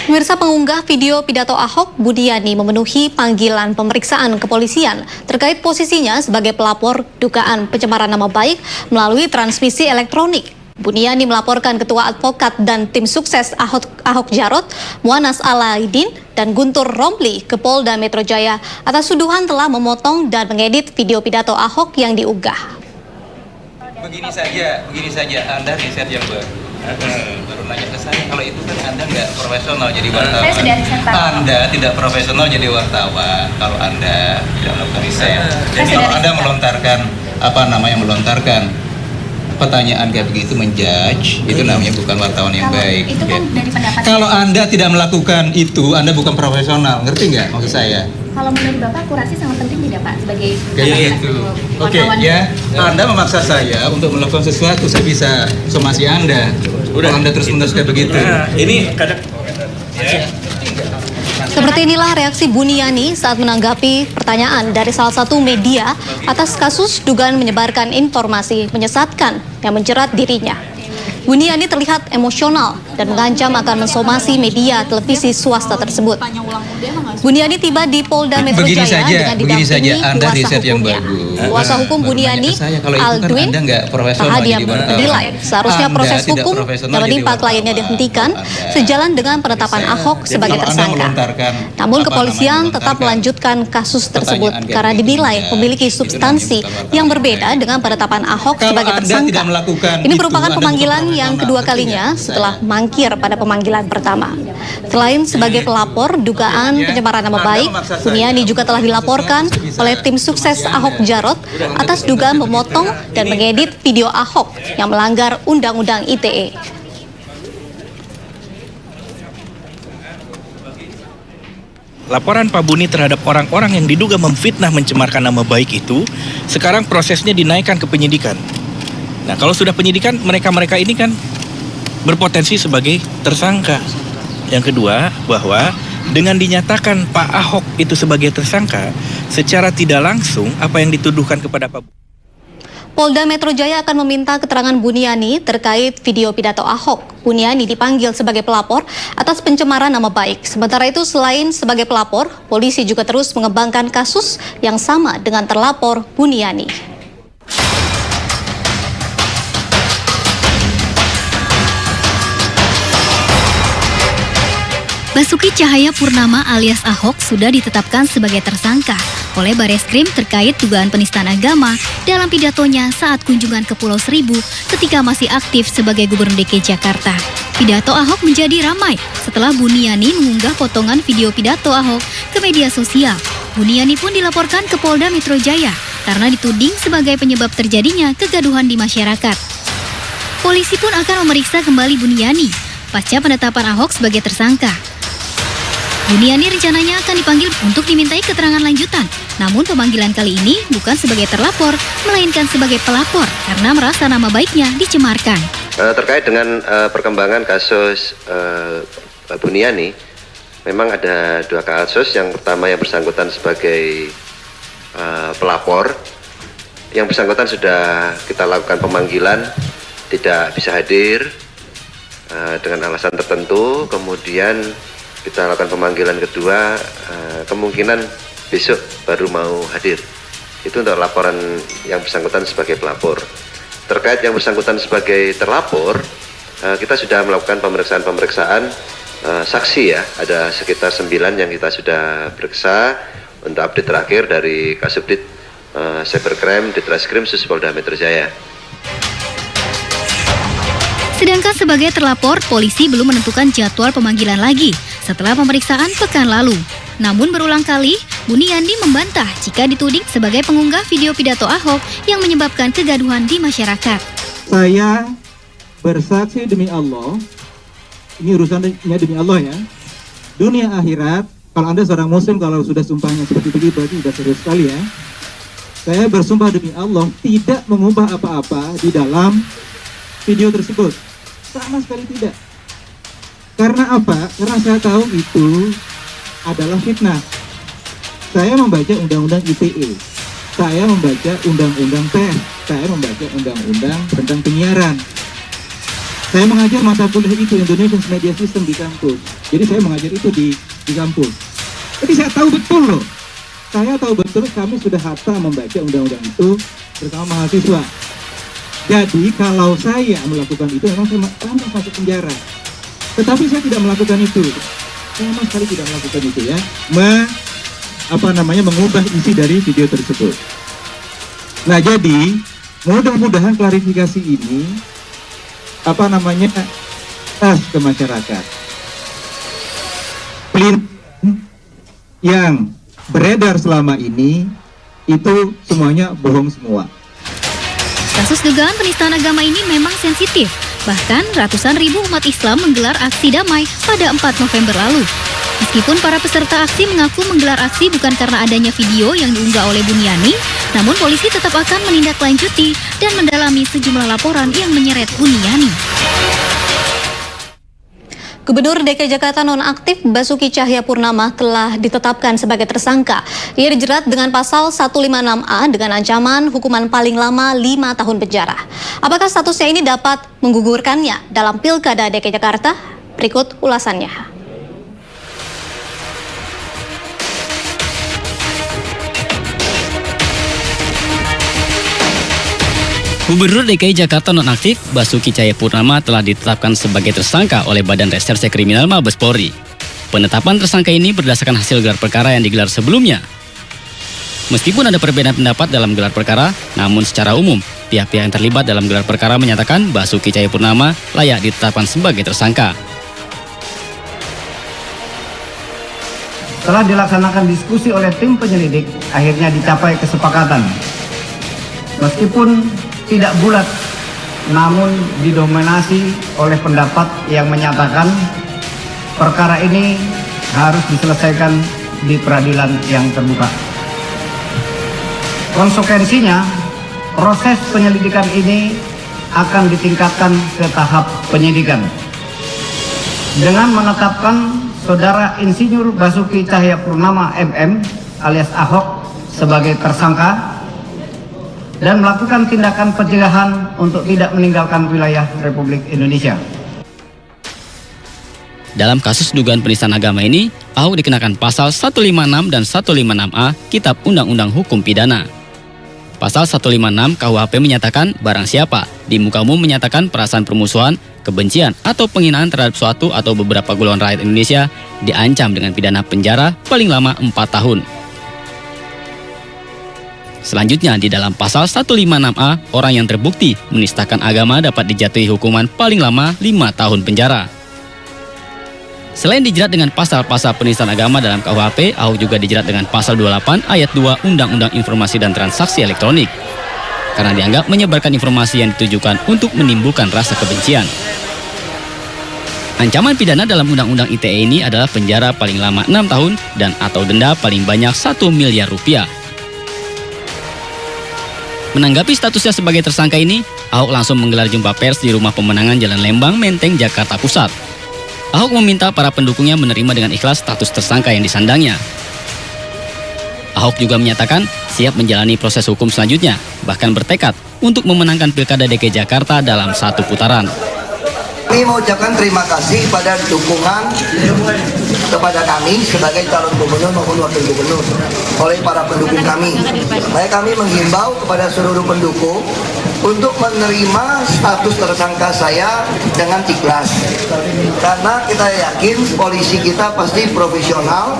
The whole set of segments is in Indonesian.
Pemirsa, pengunggah video pidato Ahok, Buniani, memenuhi panggilan pemeriksaan kepolisian terkait posisinya sebagai pelapor dugaan pencemaran nama baik melalui transmisi elektronik. Buniani melaporkan Ketua Advokat dan Tim Sukses Ahok Jarot, Muanas Alaidin, dan Guntur Romli ke Polda Metro Jaya atas tuduhan telah memotong dan mengedit video pidato Ahok yang diunggah. Begini saja, Anda riset yang baru nanya ke saya, kalau itu kan Anda nggak profesional jadi wartawan. Saya sudah riset, Pak. Anda tidak profesional jadi wartawan kalau Anda tidak melakukan riset. Jadi kalau Anda melontarkan pertanyaan kayak begitu, menjudge, itu namanya bukan wartawan yang baik. Itu kan dari pendapat. Kalau Anda tidak melakukan itu, Anda bukan profesional, ngerti nggak maksud saya? Kalau menurut Bapak, akurasi sangat penting tidak Pak sebagai Oke, ya. Anda memaksa saya untuk melakukan sesuatu, saya bisa somasi Anda. Kalau Anda terus-menerus kayak begitu. Nah, ini kadang Seperti inilah reaksi Buniani saat menanggapi pertanyaan dari salah satu media atas kasus dugaan menyebarkan informasi menyesatkan yang menjerat dirinya. Buniani terlihat emosional dan mengancam akan mensomasi media televisi swasta tersebut. Buniani tiba di Polda Metro Jaya dengan didampingi kuasa hukumnya. Kuasa hukum Buniani, Aldwin Rahadian, menilai seharusnya proses hukum yang menimpa kliennya dihentikan sejalan dengan penetapan Ahok sebagai tersangka. Namun kepolisian tetap melanjutkan kasus tersebut karena dinilai memiliki substansi yang berbeda dengan penetapan Ahok sebagai tersangka. Ini merupakan pemanggilan yang kedua kalinya setelah mangkir pada pemanggilan pertama. Selain sebagai pelapor dugaan pencemaran nama baik, Buniani juga telah dilaporkan oleh Tim Sukses Ahok Jarot atas dugaan memotong dan mengedit video Ahok yang melanggar Undang-Undang ITE. laporan Pak Buni terhadap orang-orang yang diduga memfitnah mencemarkan nama baik itu sekarang prosesnya dinaikkan ke penyidikan. Nah, kalau sudah penyidikan, mereka ini kan berpotensi sebagai tersangka. Yang kedua, bahwa dengan dinyatakan Pak Ahok itu sebagai tersangka, secara tidak langsung apa yang dituduhkan kepada Pak Polda Metro Jaya akan meminta keterangan Buniani terkait video pidato Ahok. Buniani dipanggil sebagai pelapor atas pencemaran nama baik. Sementara itu, selain sebagai pelapor, polisi juga terus mengembangkan kasus yang sama dengan terlapor Buniani. Basuki Cahayapurnama alias Ahok sudah ditetapkan sebagai tersangka oleh Bareskrim terkait dugaan penistaan agama dalam pidatonya saat kunjungan ke Pulau Seribu ketika masih aktif sebagai Gubernur DKI Jakarta. Pidato Ahok menjadi ramai setelah Buniani mengunggah potongan video pidato Ahok ke media sosial. Buniani pun dilaporkan ke Polda Metro Jaya karena dituding sebagai penyebab terjadinya kegaduhan di masyarakat. Polisi pun akan memeriksa kembali Buniani pasca penetapan Ahok sebagai tersangka. Buniani rencananya akan dipanggil untuk dimintai keterangan lanjutan. Namun pemanggilan kali ini bukan sebagai terlapor, melainkan sebagai pelapor karena merasa nama baiknya dicemarkan. Terkait dengan perkembangan kasus Buniani, memang ada dua kasus. Yang pertama yang bersangkutan sebagai pelapor. Yang bersangkutan sudah kita lakukan pemanggilan, tidak bisa hadir dengan alasan tertentu. Kemudian kita lakukan pemanggilan kedua, kemungkinan besok baru mau hadir. Itu untuk laporan yang bersangkutan sebagai pelapor. Terkait yang bersangkutan sebagai terlapor, kita sudah melakukan pemeriksaan saksi ya. Ada sekitar 9 yang kita sudah periksa untuk update terakhir dari Kasubdit Cybercrime Ditreskrim Sus Polda Metro Jaya. Sedangkan sebagai terlapor, polisi belum menentukan jadwal pemanggilan lagi setelah pemeriksaan pekan lalu. Namun berulang kali, Buniani membantah jika dituding sebagai pengunggah video pidato Ahok yang menyebabkan kegaduhan di masyarakat. Saya bersaksi demi Allah, ini urusannya demi Allah ya, dunia akhirat. Kalau Anda seorang muslim, kalau sudah sumpahnya seperti begitu, berarti sudah serius sekali ya. Saya bersumpah demi Allah tidak mengubah apa-apa di dalam video tersebut, sama sekali tidak. Karena apa? Karena saya tahu itu adalah fitnah. Saya membaca undang-undang ITE, saya membaca undang-undang pers, saya membaca undang-undang tentang penyiaran. Saya mengajar mata kuliah itu Indonesian Media System di kampus. Jadi saya mengajar itu di kampus. Jadi saya tahu betul loh. Saya tahu betul kami sudah hafal membaca undang-undang itu bersama mahasiswa. Jadi kalau saya melakukan itu memang saya pantas masuk penjara. Tetapi saya tidak melakukan itu. Saya sama sekali tidak melakukan itu ya. Mengubah isi dari video tersebut. Nah jadi mudah-mudahan klarifikasi ini tas ke masyarakat. Yang beredar selama ini itu semuanya bohong semua. Kasus dugaan penistaan agama ini memang sensitif. Bahkan ratusan ribu umat Islam menggelar aksi damai pada 4 November lalu. Meskipun para peserta aksi mengaku menggelar aksi bukan karena adanya video yang diunggah oleh Buniani, namun polisi tetap akan menindaklanjuti dan mendalami sejumlah laporan yang menyeret Buniani. Gubernur DKI Jakarta nonaktif Basuki Cahayapurnama telah ditetapkan sebagai tersangka. Ia dijerat dengan pasal 156A dengan ancaman hukuman paling lama 5 tahun penjara. Apakah statusnya ini dapat menggugurkannya dalam Pilkada DKI Jakarta? Berikut ulasannya. Gubernur DKI Jakarta nonaktif Basuki Cahayapurnama telah ditetapkan sebagai tersangka oleh Badan Reserse Kriminal Mabes Polri. Penetapan tersangka ini berdasarkan hasil gelar perkara yang digelar sebelumnya. Meskipun ada perbedaan pendapat dalam gelar perkara, namun secara umum pihak-pihak yang terlibat dalam gelar perkara menyatakan Basuki Cahayapurnama layak ditetapkan sebagai tersangka. Setelah dilaksanakan diskusi oleh tim penyelidik, akhirnya dicapai kesepakatan. Meskipun tidak bulat, namun didominasi oleh pendapat yang menyatakan perkara ini harus diselesaikan di peradilan yang terbuka. Konsekuensinya, proses penyelidikan ini akan ditingkatkan ke tahap penyidikan. Dengan menetapkan Saudara Insinyur Basuki Cahayapurnama MM alias Ahok sebagai tersangka dan melakukan tindakan pencegahan untuk tidak meninggalkan wilayah Republik Indonesia. Dalam kasus dugaan penistaan agama ini, Ahok dikenakan pasal 156 dan 156A Kitab Undang-Undang Hukum Pidana. Pasal 156 KUHP menyatakan barang siapa di muka umum menyatakan perasaan permusuhan, kebencian, atau penghinaan terhadap suatu atau beberapa golongan rakyat Indonesia diancam dengan pidana penjara paling lama 4 tahun. Selanjutnya, di dalam pasal 156A, orang yang terbukti menistakan agama dapat dijatuhi hukuman paling lama 5 tahun penjara. Selain dijerat dengan pasal-pasal penistaan agama dalam KUHP, Ahok juga dijerat dengan pasal 28 ayat 2 Undang-Undang Informasi dan Transaksi Elektronik karena dianggap menyebarkan informasi yang ditujukan untuk menimbulkan rasa kebencian. Ancaman pidana dalam Undang-Undang ITE ini adalah penjara paling lama 6 tahun dan atau denda paling banyak 1 miliar rupiah. Menanggapi statusnya sebagai tersangka ini, Ahok langsung menggelar jumpa pers di Rumah Pemenangan Jalan Lembang, Menteng, Jakarta Pusat. Ahok meminta para pendukungnya menerima dengan ikhlas status tersangka yang disandangnya. Ahok juga menyatakan siap menjalani proses hukum selanjutnya, bahkan bertekad untuk memenangkan Pilkada DKI Jakarta dalam 1 putaran. Kami mengucapkan terima kasih pada dukungan kepada kami sebagai calon gubernur maupun wakil gubernur oleh para pendukung kami. Makanya kami menghimbau kepada seluruh pendukung untuk menerima status tersangka saya dengan ikhlas. Karena kita yakin polisi kita pasti profesional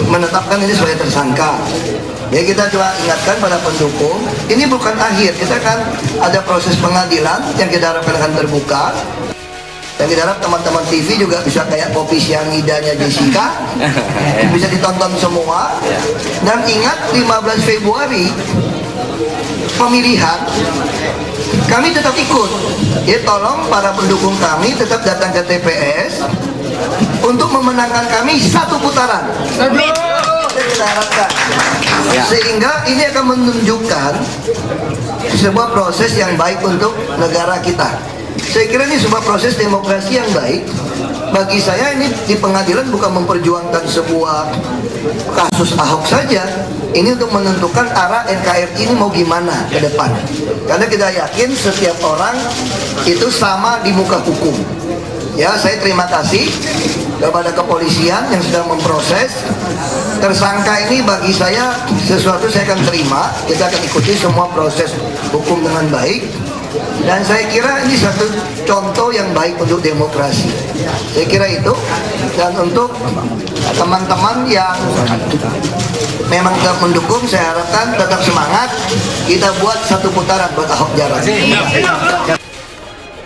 menetapkan ini sebagai tersangka. Jadi kita coba ingatkan pada pendukung, ini bukan akhir, kita kan ada proses pengadilan yang kita harapkan akan terbuka. Dan kita harap teman-teman TV juga bisa kayak kopi sianidanya Jessica, bisa ditonton semua. Dan ingat 15 Februari pemilihan, kami tetap ikut. Ya tolong para pendukung kami tetap datang ke TPS untuk memenangkan kami 1 putaran. Kita harapkan. Sehingga ini akan menunjukkan sebuah proses yang baik untuk negara kita. Saya kira ini sebuah proses demokrasi yang baik bagi saya ini di pengadilan bukan memperjuangkan sebuah kasus Ahok saja. Ini untuk menentukan arah NKRI ini mau gimana ke depan. Karena kita yakin setiap orang itu sama di muka hukum. Ya, saya terima kasih kepada kepolisian yang sedang memproses. Tersangka ini bagi saya sesuatu saya akan terima. Kita akan ikuti semua proses hukum dengan baik. Dan saya kira ini satu contoh yang baik untuk demokrasi. Saya kira itu. Dan untuk teman-teman yang memang tetap mendukung, saya harapkan tetap semangat. Kita buat satu putaran buat Ahok Jarot.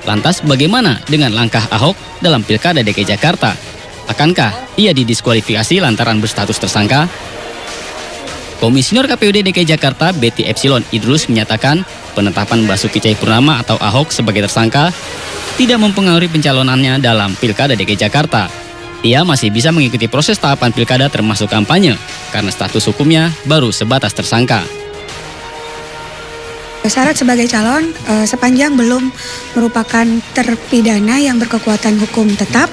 Lantas bagaimana dengan langkah Ahok dalam Pilkada DKI Jakarta? Akankah ia didiskualifikasi lantaran berstatus tersangka? Komisioner KPUD DKI Jakarta Betty Epsilon Idrus menyatakan penetapan Basuki Cahayapurnama atau Ahok sebagai tersangka tidak mempengaruhi pencalonannya dalam Pilkada DKI Jakarta. Ia masih bisa mengikuti proses tahapan pilkada termasuk kampanye karena status hukumnya baru sebatas tersangka. Syarat sebagai calon sepanjang belum merupakan terpidana yang berkekuatan hukum tetap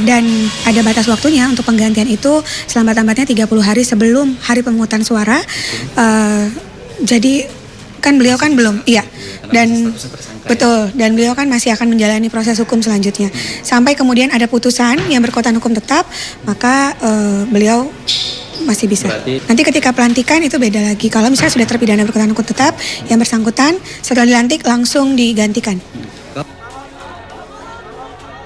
dan ada batas waktunya untuk penggantian itu selambat-lambatnya 30 hari sebelum hari pemungutan suara. Jadi kan beliau kan belum, iya, dan betul, dan beliau kan masih akan menjalani proses hukum selanjutnya sampai kemudian ada putusan yang berkekuatan hukum tetap, maka beliau masih bisa. Nanti ketika pelantikan itu beda lagi. Kalau misalnya sudah terpidana berkekuatan hukum tetap, yang bersangkutan setelah dilantik langsung digantikan.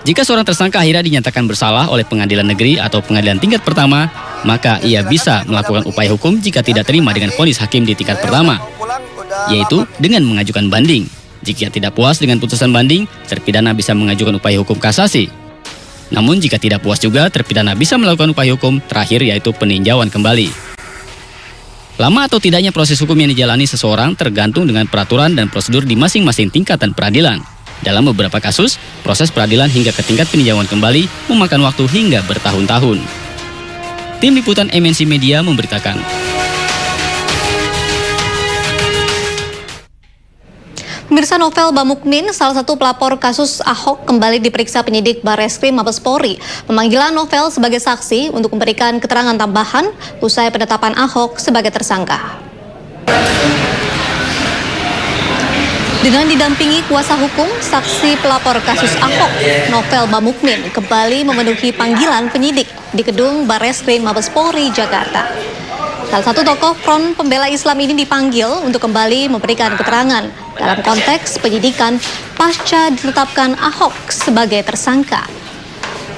Jika seorang tersangka akhirnya dinyatakan bersalah oleh pengadilan negeri atau pengadilan tingkat pertama, maka ia bisa melakukan upaya hukum jika tidak terima dengan vonis hakim di tingkat pertama, yaitu dengan mengajukan banding. Jika tidak puas dengan putusan banding, terpidana bisa mengajukan upaya hukum kasasi. Namun jika tidak puas juga, terpidana bisa melakukan upaya hukum terakhir yaitu peninjauan kembali. Lama atau tidaknya proses hukum yang dijalani seseorang tergantung dengan peraturan dan prosedur di masing-masing tingkatan peradilan. Dalam beberapa kasus, proses peradilan hingga ke tingkat peninjauan kembali memakan waktu hingga bertahun-tahun. Tim Liputan MNC Media memberitakan. Pemirsa, Novel Bamukmin, salah satu pelapor kasus Ahok, kembali diperiksa penyidik Barreskrim Mabes Polri. Pemanggilan Novel sebagai saksi untuk memberikan keterangan tambahan usai penetapan Ahok sebagai tersangka. Dengan didampingi kuasa hukum, saksi pelapor kasus Ahok, Novel Bamukmin, kembali memenuhi panggilan penyidik di gedung Barreskrim Mabes Polri, Jakarta. Salah satu tokoh Front Pembela Islam ini dipanggil untuk kembali memberikan keterangan dalam konteks penyidikan pasca ditetapkan Ahok sebagai tersangka.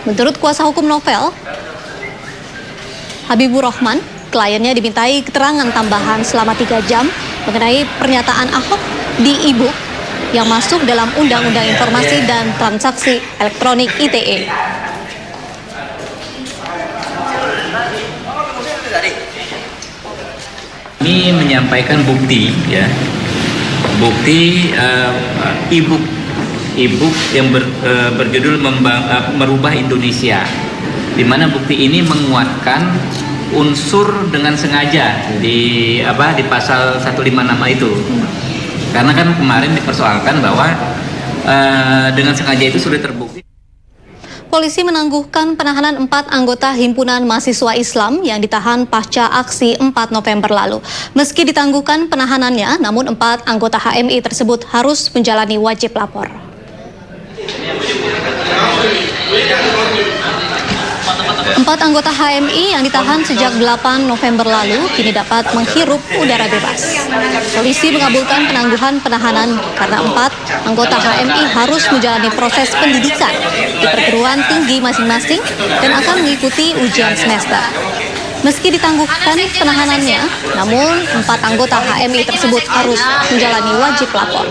Menurut kuasa hukum Novel, Habibur Rahman, kliennya dimintai keterangan tambahan selama 3 jam mengenai pernyataan Ahok di e-book yang masuk dalam Undang-Undang Informasi dan Transaksi Elektronik ITE. Ini menyampaikan bukti, ya, bukti e-book yang berjudul Merubah Indonesia, di mana bukti ini menguatkan unsur dengan sengaja di pasal 156 itu. Karena kan kemarin dipersoalkan bahwa dengan sengaja itu sudah terbukti. Polisi menangguhkan penahanan 4 anggota Himpunan Mahasiswa Islam yang ditahan pasca aksi 4 November lalu. Meski ditangguhkan penahanannya, namun 4 anggota HMI tersebut harus menjalani wajib lapor. 4 anggota HMI yang ditahan sejak 8 November lalu kini dapat menghirup udara bebas. Polisi mengabulkan penangguhan penahanan karena 4 anggota HMI harus menjalani proses pendidikan di perguruan tinggi masing-masing dan akan mengikuti ujian semester. Meski ditangguhkan penahanannya, namun 4 anggota HMI tersebut harus menjalani wajib lapor.